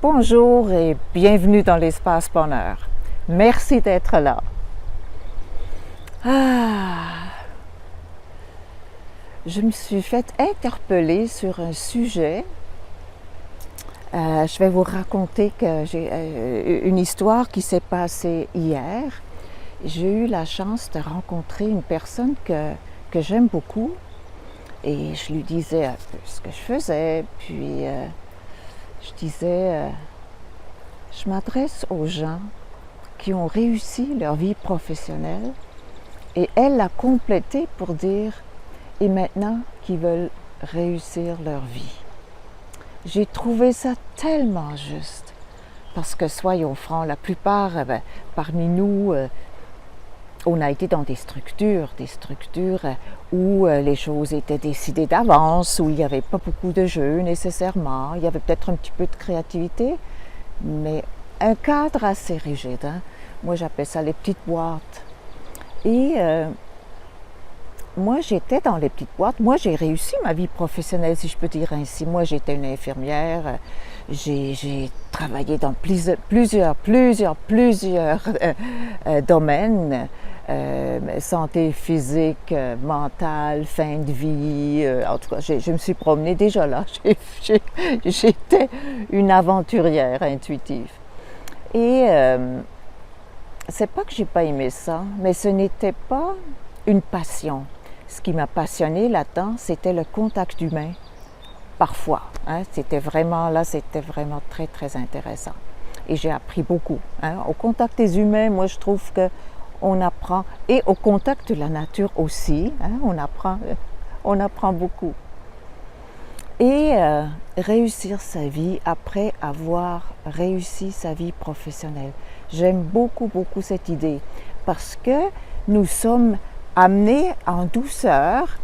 Bonjour et bienvenue dans l'espace bonheur. Merci d'être là. Je me suis fait interpeller sur un sujet. Je vais vous raconter que j'ai une histoire qui s'est passée hier. J'ai eu la chance de rencontrer une personne que j'aime beaucoup et je lui disais un peu ce que je faisais, puis je disais, je m'adresse aux gens qui ont réussi leur vie professionnelle et elle l'a complété pour dire, et maintenant qui veulent réussir leur vie. J'ai trouvé ça tellement juste parce que soyons francs, la plupart parmi nous, on a été dans des structures où les choses étaient décidées d'avance, où il n'y avait pas beaucoup de jeux nécessairement, il y avait peut-être un petit peu de créativité, mais un cadre assez rigide. Moi, j'appelle ça les petites boîtes. Et moi, j'étais dans les petites boîtes. Moi, j'ai réussi ma vie professionnelle, si je peux dire ainsi. Moi, j'étais une infirmière. J'ai travaillé dans plusieurs domaines. Santé physique, mentale, fin de vie. En tout cas, je me suis promenée déjà là. J'étais une aventurière intuitive. Et c'est pas que j'ai pas aimé ça, mais ce n'était pas une passion. Ce qui m'a passionnée là-dedans, c'était le contact humain. Parfois, c'était vraiment très, très intéressant. Et j'ai appris beaucoup. Au contact des humains, moi, je trouve qu'on apprend. Et au contact de la nature aussi, on apprend beaucoup. Et réussir sa vie après avoir réussi sa vie professionnelle. J'aime beaucoup cette idée parce que nous sommes amenés en douceur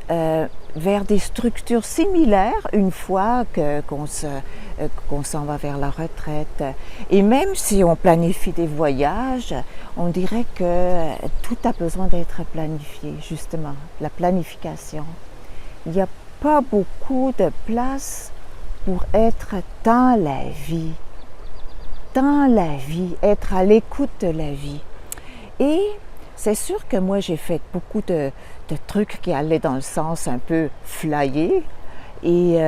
vers des structures similaires une fois qu'on s'en va vers la retraite. Et même si on planifie des voyages, on dirait que tout a besoin d'être planifié, justement, la planification. Il n'y a pas beaucoup de place pour être dans la vie, être à l'écoute de la vie. Et c'est sûr que moi, j'ai fait beaucoup de trucs qui allaient dans le sens un peu flyé et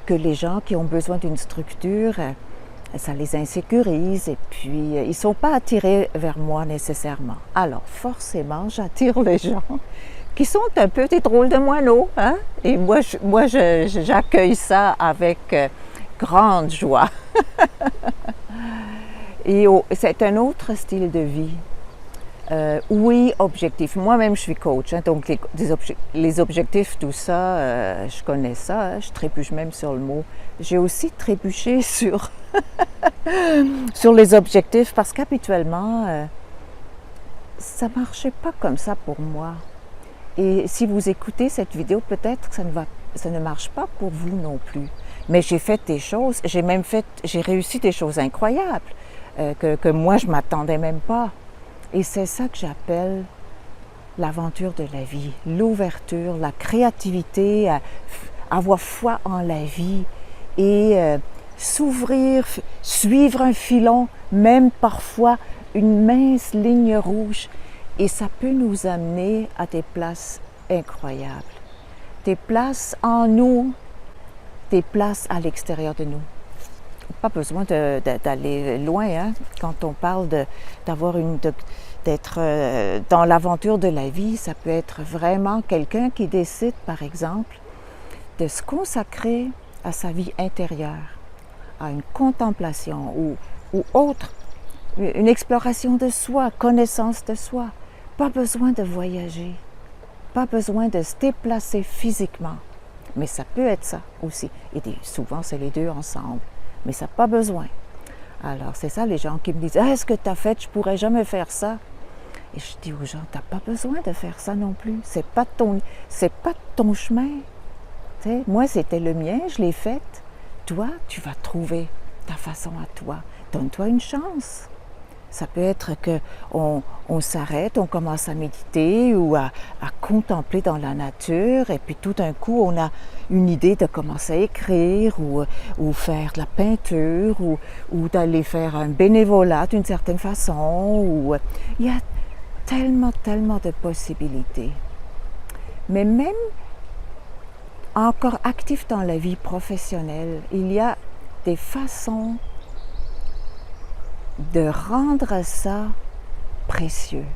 que les gens qui ont besoin d'une structure, ça les insécurise et puis ils ne sont pas attirés vers moi nécessairement. Alors forcément, j'attire les gens qui sont un peu des drôles de moineaux. Et moi, j'accueille ça avec grande joie. Et c'est un autre style de vie. Oui, objectif. Moi-même, je suis coach, donc les objectifs, tout ça, je connais ça, je trébuche même sur le mot. J'ai aussi trébuché sur les objectifs parce qu'habituellement, ça ne marchait pas comme ça pour moi. Et si vous écoutez cette vidéo, peut-être que ça ne marche pas pour vous non plus. Mais j'ai fait des choses, j'ai réussi des choses incroyables que moi, je ne m'attendais même pas. Et c'est ça que j'appelle l'aventure de la vie, l'ouverture, la créativité, avoir foi en la vie et s'ouvrir, suivre un filon, même parfois une mince ligne rouge. Et ça peut nous amener à des places incroyables, des places en nous, des places à l'extérieur de nous. Pas besoin d'aller loin quand on parle d'être dans l'aventure de la vie. Ça peut être vraiment quelqu'un qui décide, par exemple, de se consacrer à sa vie intérieure, à une contemplation ou autre, une exploration de soi, connaissance de soi. Pas besoin de voyager, pas besoin de se déplacer physiquement, mais ça peut être ça aussi. Et souvent, c'est les deux ensemble. Mais ça n'a pas besoin. Alors, c'est ça les gens qui me disent « est-ce que tu as fait, je ne pourrais jamais faire ça ». Et je dis aux gens, tu n'as pas besoin de faire ça non plus. C'est pas ton chemin. T'sais, moi, c'était le mien, je l'ai fait. Toi, tu vas trouver ta façon à toi. Donne-toi une chance. Ça peut être qu'on s'arrête, on commence à méditer ou à contempler dans la nature et puis tout d'un coup on a une idée de commencer à écrire ou faire de la peinture ou d'aller faire un bénévolat d'une certaine façon. Il y a tellement de possibilités. Mais même encore actif dans la vie professionnelle, il y a des façons de rendre ça précieux.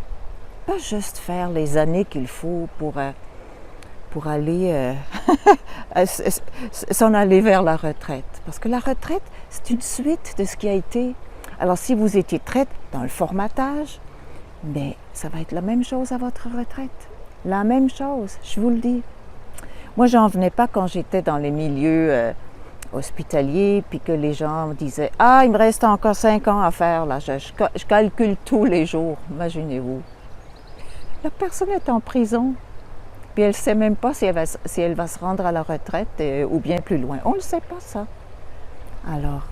Pas juste faire les années qu'il faut pour aller s'en aller vers la retraite. Parce que la retraite, c'est une suite de ce qui a été. Alors si vous étiez traite dans le formatage, mais ça va être la même chose à votre retraite. La même chose, je vous le dis. Moi, j'en venais pas quand j'étais dans les milieux hospitaliers, puis que les gens me disaient « Ah, il me reste encore 5 ans à faire, là, je calcule tous les jours. » Imaginez-vous. La personne est en prison, puis elle ne sait même pas si elle va se rendre à la retraite ou bien plus loin. On ne le sait pas, ça. Alors,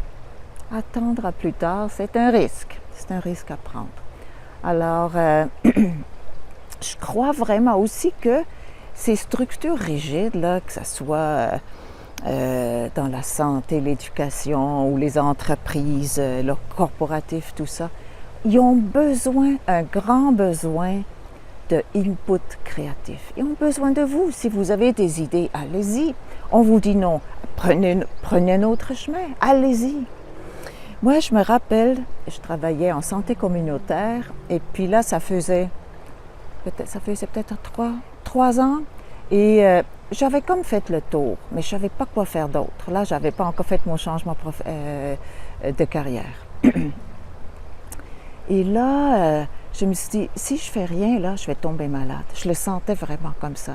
attendre à plus tard, c'est un risque. C'est un risque à prendre. Alors, je crois vraiment aussi que ces structures rigides, là, que ce soit dans la santé, l'éducation ou les entreprises, le corporatif, tout ça, ils ont besoin, un grand besoin de input créatif. Ils ont besoin de vous. Si vous avez des idées, allez-y. On vous dit non, prenez un autre chemin, allez-y. Moi, je me rappelle, je travaillais en santé communautaire et puis là, ça faisait peut-être 3 ans et j'avais comme fait le tour, mais je ne savais pas quoi faire d'autre. Là, je n'avais pas encore fait mon changement de carrière. Et là, je me suis dit, si je fais rien, là, je vais tomber malade. Je le sentais vraiment comme ça.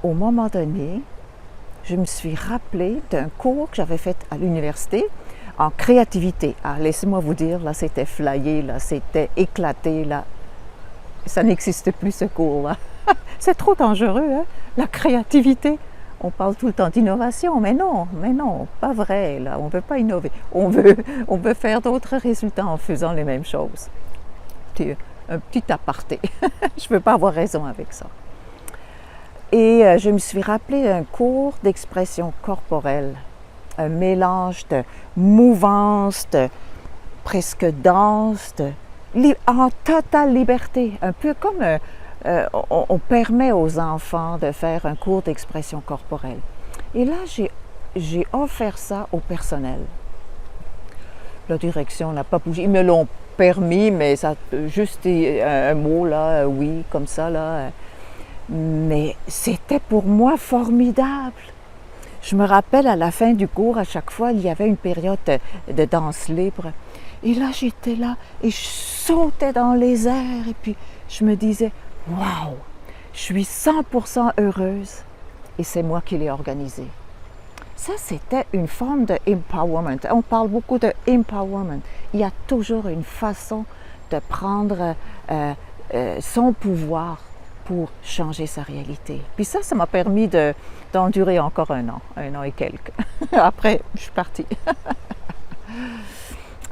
Au moment donné, je me suis rappelée d'un cours que j'avais fait à l'université en créativité. Ah, laissez-moi vous dire, là, c'était flyé, là, c'était éclaté, là. Ça n'existe plus, ce cours-là. C'est trop dangereux, hein? La créativité. On parle tout le temps d'innovation, mais non, pas vrai, là. On ne veut pas innover. On veut faire d'autres résultats en faisant les mêmes choses. C'est un petit aparté. Je ne veux pas avoir raison avec ça. Et je me suis rappelé d'un cours d'expression corporelle, un mélange de mouvance, de presque danse, en totale liberté, un peu comme on permet aux enfants de faire un cours d'expression corporelle. Et là, j'ai offert ça au personnel. La direction n'a pas bougé. Ils me l'ont permis, mais ça juste un mot là, oui, comme ça là. Mais c'était pour moi formidable. Je me rappelle à la fin du cours, à chaque fois, il y avait une période de danse libre. Et là, j'étais là et je sautais dans les airs et puis je me disais, waouh, je suis 100% heureuse et c'est moi qui l'ai organisé. Ça, c'était une forme de empowerment. On parle beaucoup de empowerment. Il y a toujours une façon de prendre son pouvoir pour changer sa réalité. Puis ça m'a permis d'endurer encore un an et quelques. Après, je suis partie.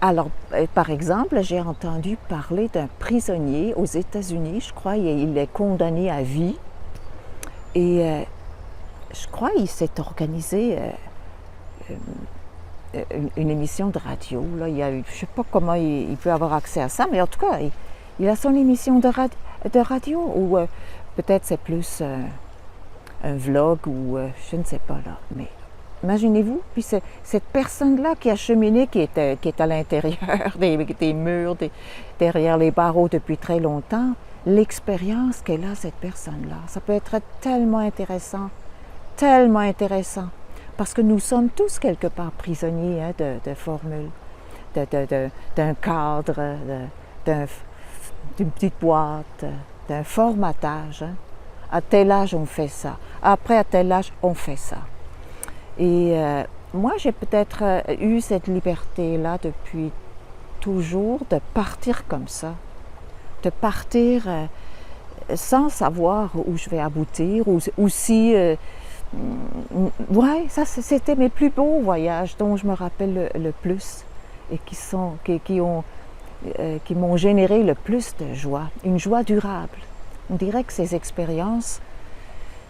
Alors, par exemple, j'ai entendu parler d'un prisonnier aux États-Unis, je crois, il est condamné à vie. Et je crois qu'il s'est organisé une émission de radio. Là. Je ne sais pas comment il peut avoir accès à ça, mais en tout cas, il a son émission de radio ou peut-être c'est plus un vlog ou je ne sais pas là. Mais imaginez-vous, puis cette personne-là qui a cheminé, qui est à l'intérieur des murs, derrière les barreaux depuis très longtemps, l'expérience qu'elle a, cette personne-là, ça peut être tellement intéressant, parce que nous sommes tous quelque part prisonniers hein, de formules, d'un cadre, d'une petite boîte, d'un formatage. Hein. À tel âge, on fait ça. Après, à tel âge, on fait ça. Et moi, j'ai peut-être eu cette liberté-là depuis toujours de partir comme ça, de partir sans savoir où je vais aboutir, ou si... ouais, ça, c'était mes plus beaux voyages dont je me rappelle le plus et qui ont qui m'ont généré le plus de joie, une joie durable. On dirait que ces expériences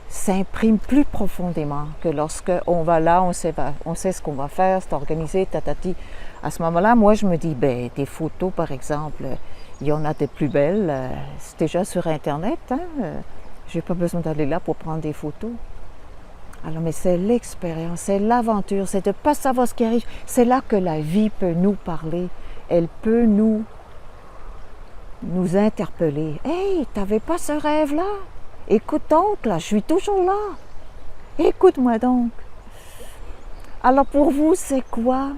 s'impriment plus profondément que lorsqu'on va là, on sait ce qu'on va faire, c'est organisé, tatati. À ce moment-là, moi, je me dis, ben, des photos, par exemple, il y en a des plus belles, c'est déjà sur Internet, hein? Je n'ai pas besoin d'aller là pour prendre des photos. Alors, mais c'est l'expérience, c'est l'aventure, c'est de ne pas savoir ce qui arrive. C'est là que la vie peut nous parler, elle peut nous interpeller. « Hey, t'avais pas ce rêve-là? Écoute donc, là, je suis toujours là. Écoute-moi donc. » Alors pour vous, c'est quoi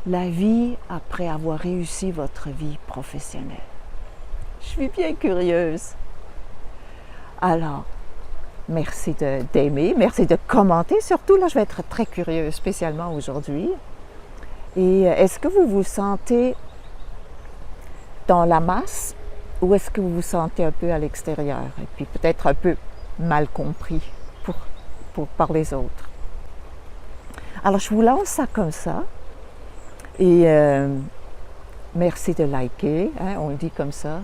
la vie après avoir réussi votre vie professionnelle? Je suis bien curieuse. Alors, merci d'aimer, merci de commenter. Surtout, là, je vais être très curieuse, spécialement aujourd'hui. Et est-ce que vous vous sentez dans la masse ou est-ce que vous vous sentez un peu à l'extérieur et puis peut-être un peu mal compris par les autres? Alors, je vous lance ça comme ça. Et merci de liker, hein, on le dit comme ça.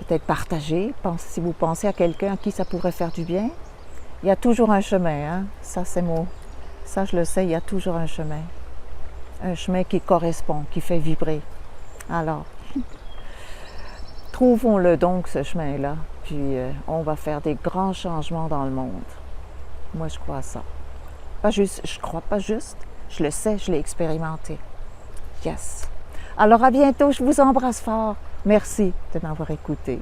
Peut-être partager, si vous pensez à quelqu'un à qui ça pourrait faire du bien. Il y a toujours un chemin, hein? Ça je le sais, il y a toujours un chemin. Un chemin qui correspond, qui fait vibrer. Alors, trouvons-le donc, ce chemin-là, puis on va faire des grands changements dans le monde. Moi, je crois à ça. Pas juste, je crois pas juste, je le sais, je l'ai expérimenté. Yes! Alors, à bientôt, je vous embrasse fort. Merci de m'avoir écouté.